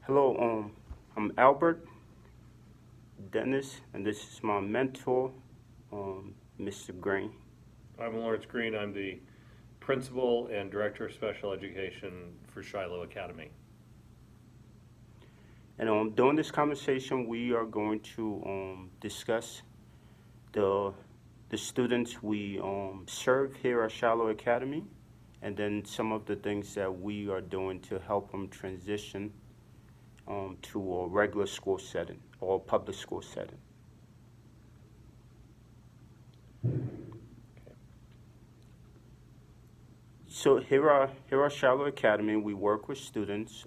Hello, I'm Albert Dennis, and this is my mentor, Mr. Green. I'm Lawrence Green. I'm the principal and director of special education for Shiloh Academy. And during this conversation, we are going to discuss the the students we serve here at Shiloh Academy, and then some of the things that we are doing to help them transition to a regular school setting or public school setting. So here at Shiloh Academy, we work with students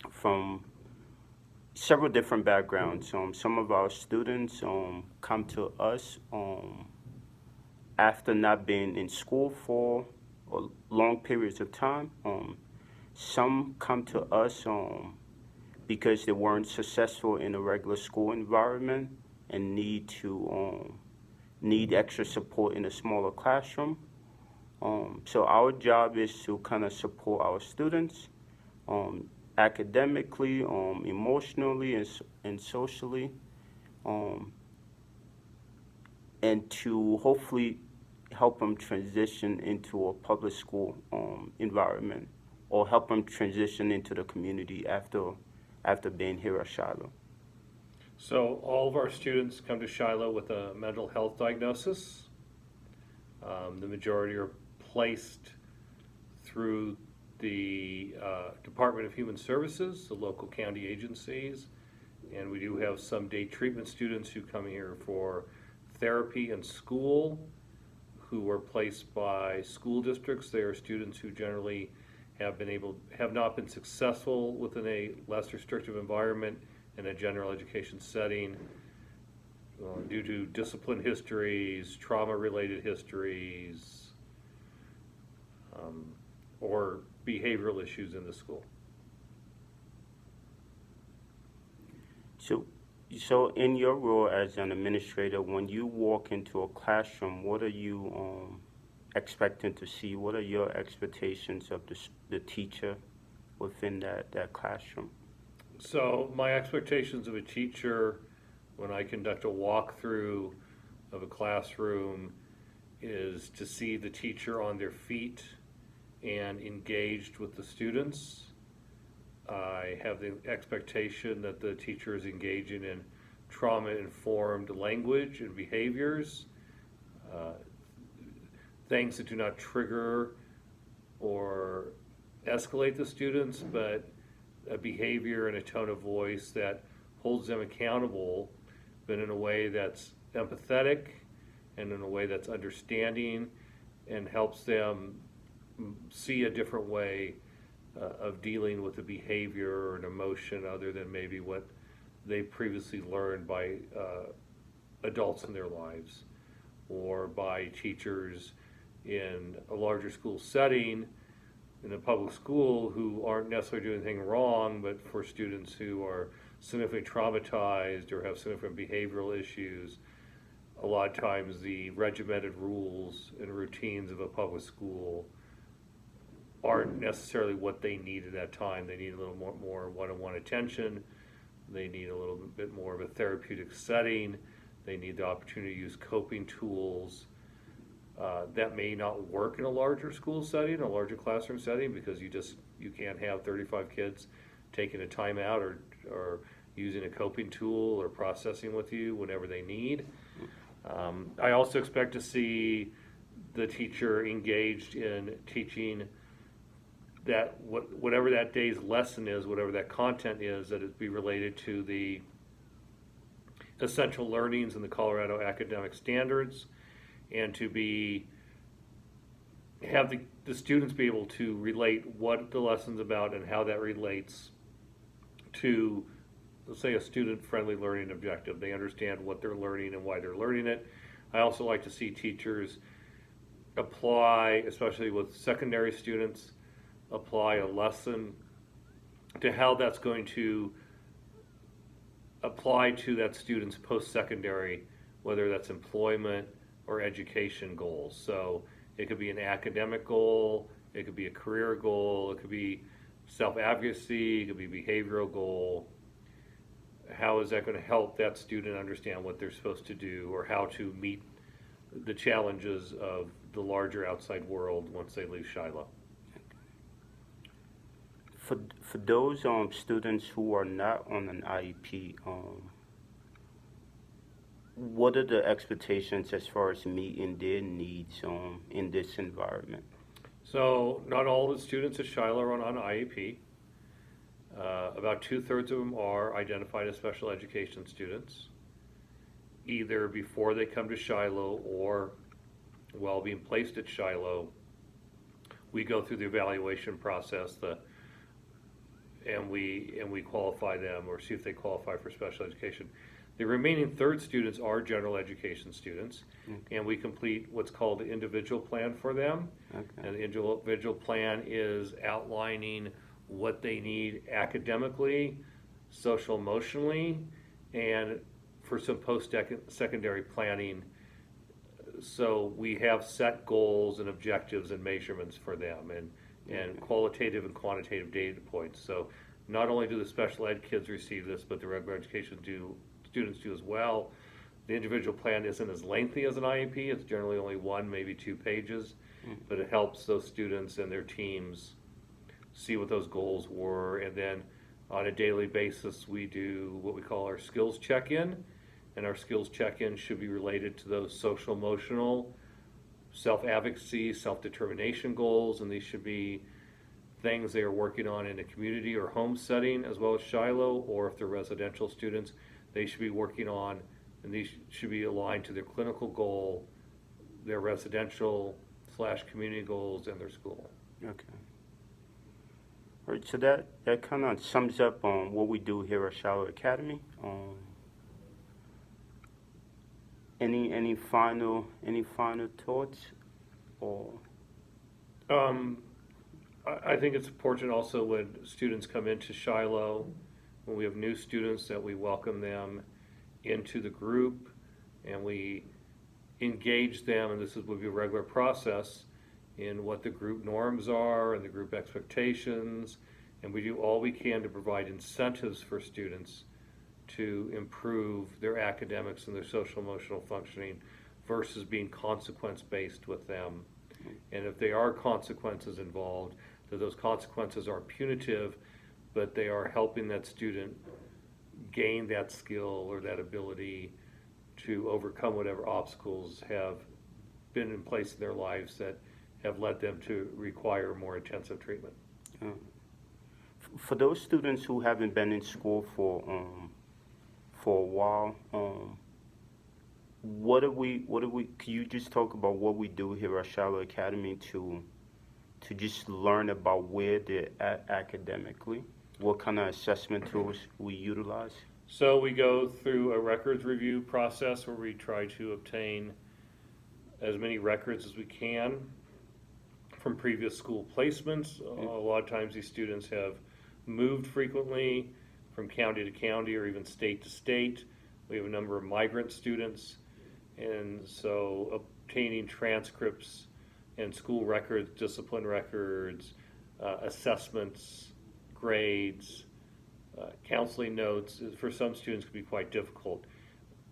from several different backgrounds. Some of our students come to us after not being in school for long periods of time. Some come to us because they weren't successful in a regular school environment and need extra support in a smaller classroom. So our job is to kind of support our students academically, emotionally, and socially, um, and to hopefully help them transition into a public school environment or help them transition into the community after being here at Shiloh. So, all of our students come to Shiloh with a mental health diagnosis. The majority are placed through the Department of Human Services, the local county agencies, and we do have some day treatment students who come here for therapy and school who were placed by school districts. They are students who generally have not been successful within a less restrictive environment in a general education setting due to discipline histories, trauma-related histories, or behavioral issues in the school. So, so in your role as an administrator, when you walk into a classroom, what are you expecting to see? What are your expectations of the teacher within that classroom? So my expectations of a teacher when I conduct a walkthrough of a classroom is to see the teacher on their feet and engaged with the students. I have the expectation that the teacher is engaging in trauma-informed language and behaviors, uh, things that do not trigger or escalate the students, but a behavior and a tone of voice that holds them accountable, but in a way that's empathetic and in a way that's understanding and helps them see a different way of dealing with a behavior or an emotion other than maybe what they previously learned by adults in their lives or by teachers in a larger school setting in a public school who aren't necessarily doing anything wrong, but for students who are significantly traumatized or have significant behavioral issues, a lot of times the regimented rules and routines of a public school aren't necessarily what they need at that time. They need a little more one-on-one attention. They need a little bit more of a therapeutic setting. They need the opportunity to use coping tools. That may not work in a larger school setting, a larger classroom setting, because you can't have 35 kids taking a timeout or using a coping tool or processing with you whenever they need. I also expect to see the teacher engaged in teaching that whatever that day's lesson is, whatever that content is, that it be related to the essential learnings in the Colorado academic standards, and to have the students be able to relate what the lesson's about and how that relates to, let's say, a student-friendly learning objective. They understand what they're learning and why they're learning it. I also like to see teachers apply, especially with secondary students, apply a lesson to how that's going to apply to that student's post-secondary, whether that's employment or education goals. So it could be an academic goal, it could be a career goal, it could be self-advocacy, it could be behavioral goal. How is that going to help that student understand what they're supposed to do or how to meet the challenges of the larger outside world once they leave Shiloh? For those students who are not on an IEP, what are the expectations as far as meeting their needs in this environment? So not all the students at Shiloh are on IEP. About 2/3 of them are identified as special education students, either before they come to Shiloh or while being placed at Shiloh. We go through the evaluation process, and we qualify them or see if they qualify for special education. The remaining third students are general education students, and we complete what's called the individual plan for them. Okay. And the individual plan is outlining what they need academically, social emotionally, and for some post-secondary planning. So we have set goals and objectives and measurements for them, and qualitative and quantitative data points. So not only do the special ed kids receive this, but the regular education students do as well. The individual plan isn't as lengthy as an IEP. It's generally only 1, maybe 2 pages, but it helps those students and their teams see what those goals were. And then on a daily basis, we do what we call our skills check-in, and our skills check-in should be related to those social emotional, self-advocacy, self-determination goals, and these should be things they are working on in a community or home setting as well as Shiloh, or if they're residential students, they should be working on, and these should be aligned to their clinical goal, their residential/community goals, and their school. Okay. All right, so that kind of sums up what we do here at Shiloh Academy. Any final thoughts, or? I think it's important also when students come into Shiloh, when we have new students, that we welcome them into the group and we engage them, and this would be a regular process, in what the group norms are and the group expectations, and we do all we can to provide incentives for students to improve their academics and their social emotional functioning versus being consequence based with them. And if there are consequences involved, that those consequences are punitive, but they are helping that student gain that skill or that ability to overcome whatever obstacles have been in place in their lives that have led them to require more intensive treatment. For those students who haven't been in school for a while, what do we? Can you just talk about what we do here at Shiloh Academy to just learn about where they're at academically? What kind of assessment tools we utilize? So we go through a records review process where we try to obtain as many records as we can from previous school placements. A lot of times these students have moved frequently from county to county or even state to state. We have a number of migrant students, and so obtaining transcripts and school records, discipline records, assessments, grades, counseling notes, for some students can be quite difficult.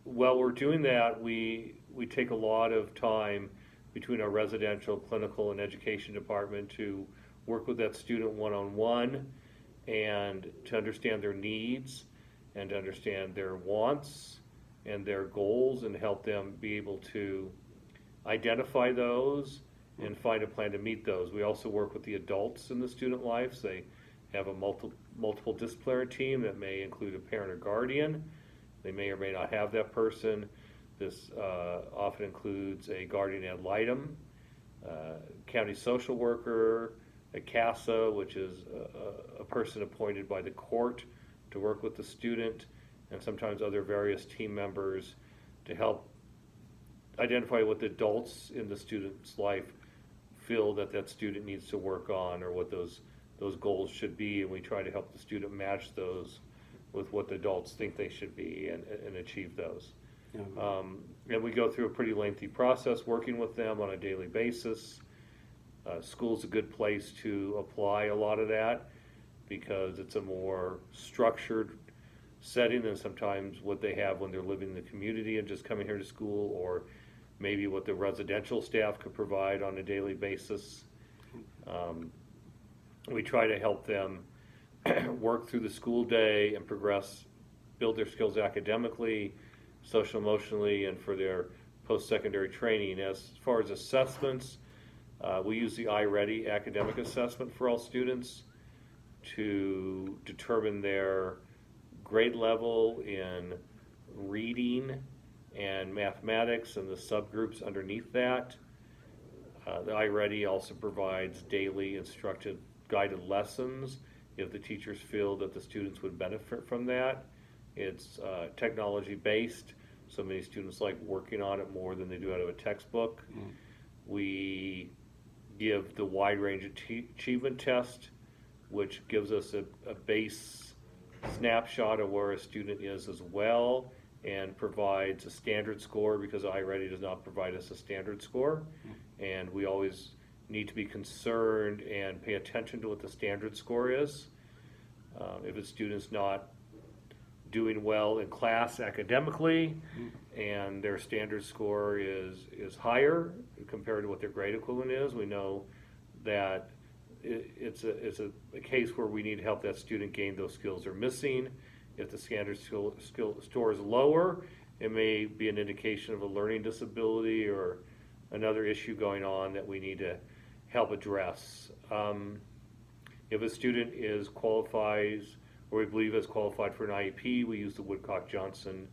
While we're doing that, we take a lot of time between our residential, clinical, and education department to work with that student one-on-one and to understand their needs and to understand their wants and their goals and help them be able to identify those and find a plan to meet those. We also work with the adults in the student lives. They have a multiple disciplinary team that may include a parent or guardian. They may or may not have that person. This often includes a guardian ad litem, county social worker, a CASA, which is a person appointed by the court to work with the student, and sometimes other various team members to help identify what the adults in the student's life feel that student needs to work on, or what those goals should be, and we try to help the student match those with what the adults think they should be and achieve those. And we go through a pretty lengthy process working with them on a daily basis. School's a good place to apply a lot of that. because it's a more structured setting than sometimes what they have when they're living in the community and just coming here to school, or maybe what the residential staff could provide on a daily basis. We try to help them work through the school day and progress, build their skills academically, social emotionally, and for their post-secondary training. As far as assessments, we use the iReady academic assessment for all students to determine their grade level in reading and mathematics and the subgroups underneath that. The iReady also provides daily instructed guided lessons if the teachers feel that the students would benefit from that. It's technology based, so many students like working on it more than they do out of a textbook. We give the wide range achievement test, which gives us a base snapshot of where a student is as well, and provides a standard score, because iReady does not provide us a standard score. And we always need to be concerned and pay attention to what the standard score is. If a student's not doing well in class academically and their standard score is higher compared to what their grade equivalent is, we know that it's a case where we need to help that student gain those skills they're missing. If the standard skill score is lower, it may be an indication of a learning disability or another issue going on that we need to help address. If a student qualifies, or we believe is qualified for an IEP, we use the Woodcock-Johnson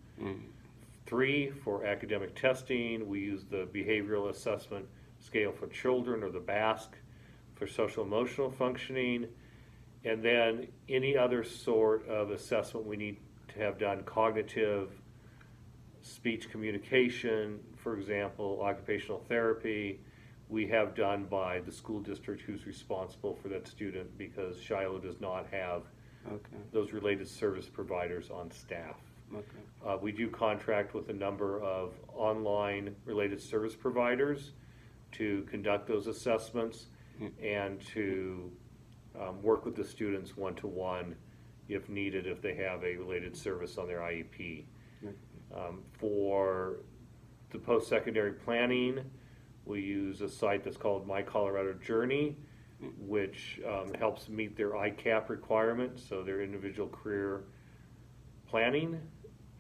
3 for academic testing. We use the Behavioral Assessment Scale for Children, or the BASC, for social emotional functioning. And then any other sort of assessment we need to have done, cognitive, speech communication, for example, occupational therapy, we have done by the school district who's responsible for that student, because Shiloh does not have those related service providers on staff. We do contract with a number of online related service providers to conduct those assessments and to work with the students one-to-one if needed, if they have a related service on their IEP. For the post-secondary planning, we use a site that's called My Colorado Journey, which helps meet their ICAP requirements, so their individual career planning,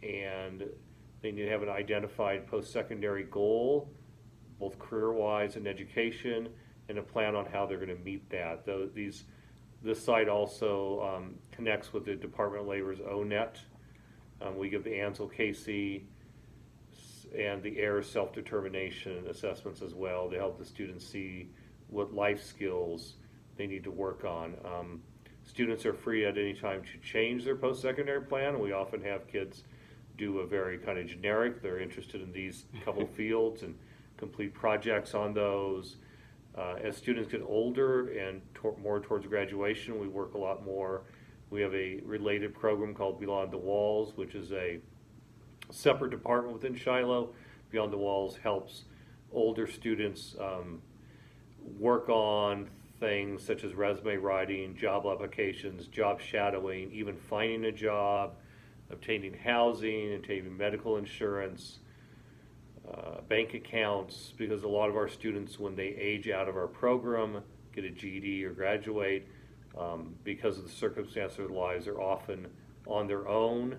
and they need to have an identified post-secondary goal, both career-wise and education, and a plan on how they're going to meet that. This site also connects with the Department of Labor's ONET. We give the Ansel Casey and the AIR self-determination assessments as well to help the students see what life skills they need to work on. Students are free at any time to change their post-secondary plan. We often have kids do a very kind of generic, they're interested in these couple fields, and complete projects on those. As students get older and more towards graduation, we work a lot more. We have a related program called Beyond the Walls, which is a separate department within Shiloh. Beyond the Walls helps older students work on things such as resume writing, job applications, job shadowing, even finding a job, obtaining housing, obtaining medical insurance, bank accounts, because a lot of our students, when they age out of our program, get a GED or graduate, because of the circumstances of their lives, they're often on their own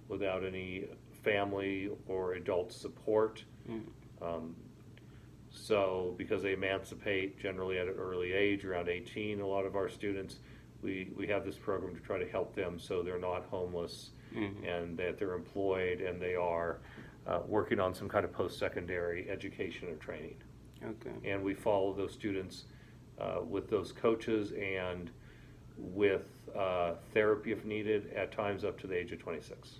without any family or adult support. So because they emancipate generally at an early age, around 18, a lot of our students, we have this program to try to help them so they're not homeless, and that they're employed and they are working on some kind of post-secondary education or training. And we follow those students with those coaches and with therapy if needed, at times up to the age of 26.